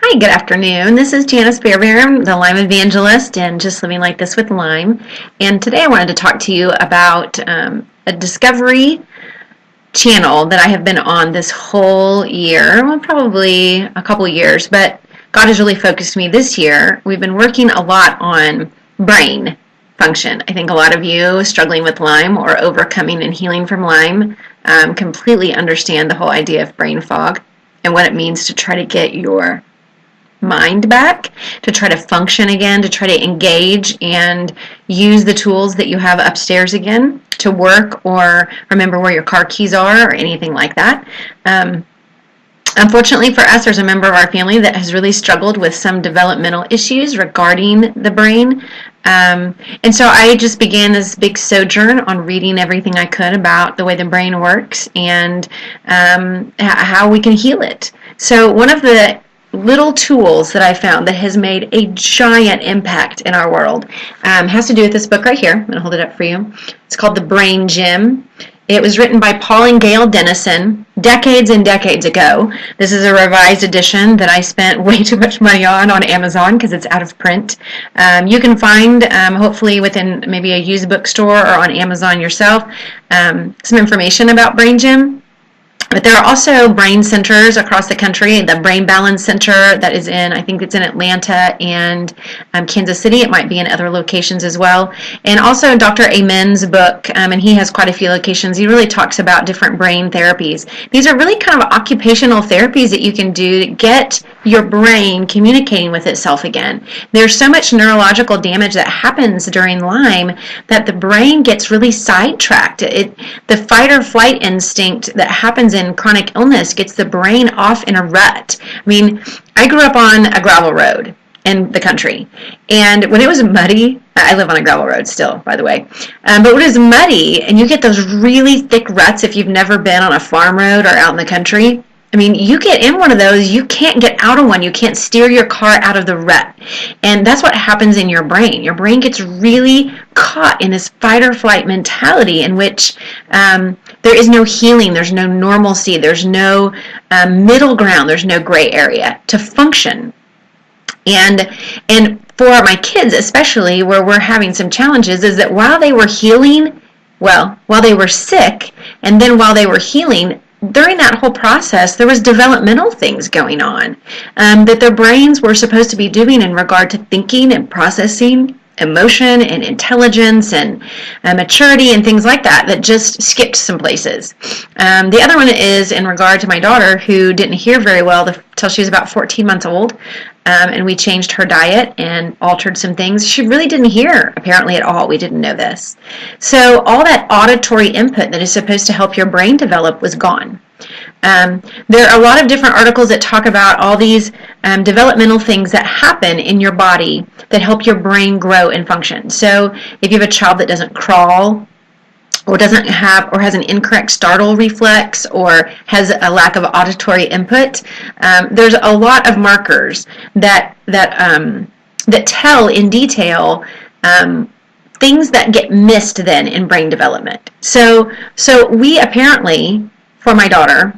Hi, good afternoon. This is Janice Fairbairn, the Lyme Evangelist, and just living like this with Lyme. And today I wanted to talk to you about a discovery channel that I have been on this whole year, well, probably a couple years, but God has really focused me this year. We've been working a lot on brain function. I think a lot of you struggling with Lyme or overcoming and healing from Lyme completely understand the whole idea of brain fog and what it means to try to get your mind back, to try to function again, to try to engage and use the tools that you have upstairs again to work or remember where your car keys are or anything like that. Unfortunately for us, there's a member of our family that has really struggled with some developmental issues regarding the brain. And so I just began this big sojourn on reading everything I could about the way the brain works and how we can heal it. So one of the little tools that I found that has made a giant impact in our world has to do with this book right here. I'm going to hold it up for you. It's called The Brain Gym. It was written by Paul and Gail Dennison decades and decades ago. This is a revised edition that I spent way too much money on Amazon because it's out of print. You can find, hopefully within maybe a used bookstore or on Amazon yourself, some information about Brain Gym. But there are also brain centers across the country. The Brain Balance Center that is in, I think it's in Atlanta and Kansas City. It might be in other locations as well. And also Dr. Amen's book, and he has quite a few locations. He really talks about different brain therapies. These are really kind of occupational therapies that you can do to get your brain communicating with itself again. There's so much neurological damage that happens during Lyme that the brain gets really sidetracked. The fight or flight instinct that happens in chronic illness gets the brain off in a rut. I mean, I grew up on a gravel road in the country, and when it was muddy, I live on a gravel road still, by the way, but when it was muddy and you get those really thick ruts, if you've never been on a farm road or out in the country, I mean, you get in one of those, you can't get out of one. You can't steer your car out of the rut. And that's what happens in your brain. Your brain gets really caught in this fight or flight mentality in which there is no healing, there's no normalcy, there's no middle ground, there's no gray area to function. And for my kids especially, where we're having some challenges, is that while they were healing, while they were sick, and then while they were healing, during that whole process, there was developmental things going on that their brains were supposed to be doing in regard to thinking and processing emotion and intelligence and maturity and things like that just skipped some places. The other one is in regard to my daughter, who didn't hear very well till she was about 14 months old, and we changed her diet and altered some things. She really didn't hear, apparently, at all. We didn't know this. So all that auditory input that is supposed to help your brain develop was gone. There are a lot of different articles that talk about all these developmental things that happen in your body that help your brain grow and function. So if you have a child that doesn't crawl, or doesn't have, or has an incorrect startle reflex, or has a lack of auditory input, there's a lot of markers that tell in detail things that get missed then in brain development. So we apparently, for my daughter,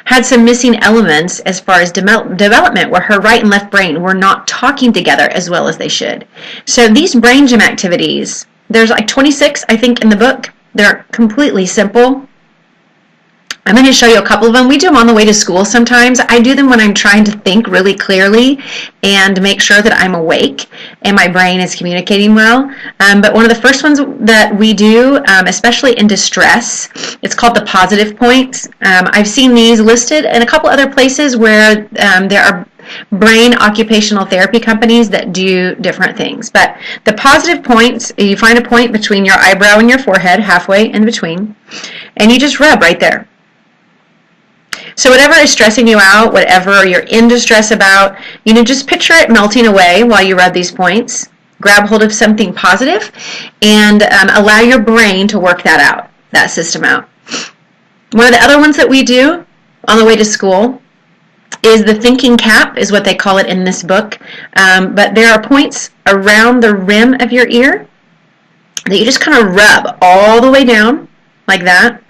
had some missing elements as far as development where her right and left brain were not talking together as well as they should. So these brain gym activities, there's like 26, I think, in the book. They're completely simple. I'm going to show you a couple of them. We do them on the way to school sometimes. I do them when I'm trying to think really clearly and make sure that I'm awake and my brain is communicating well. But one of the first ones that we do, especially in distress, it's called the positive points. I've seen these listed in a couple other places where there are brain occupational therapy companies that do different things. But the positive points, you find a point between your eyebrow and your forehead, halfway in between, and you just rub right there. So whatever is stressing you out, whatever you're in distress about, just picture it melting away while you rub these points. Grab hold of something positive and allow your brain to work that system out. One of the other ones that we do on the way to school is the thinking cap, is what they call it in this book. But there are points around the rim of your ear that you just kind of rub all the way down like that,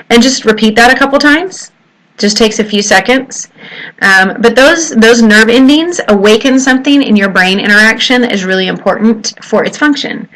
and just repeat that a couple times. Just takes a few seconds. But those nerve endings awaken something in your brain interaction that is really important for its function.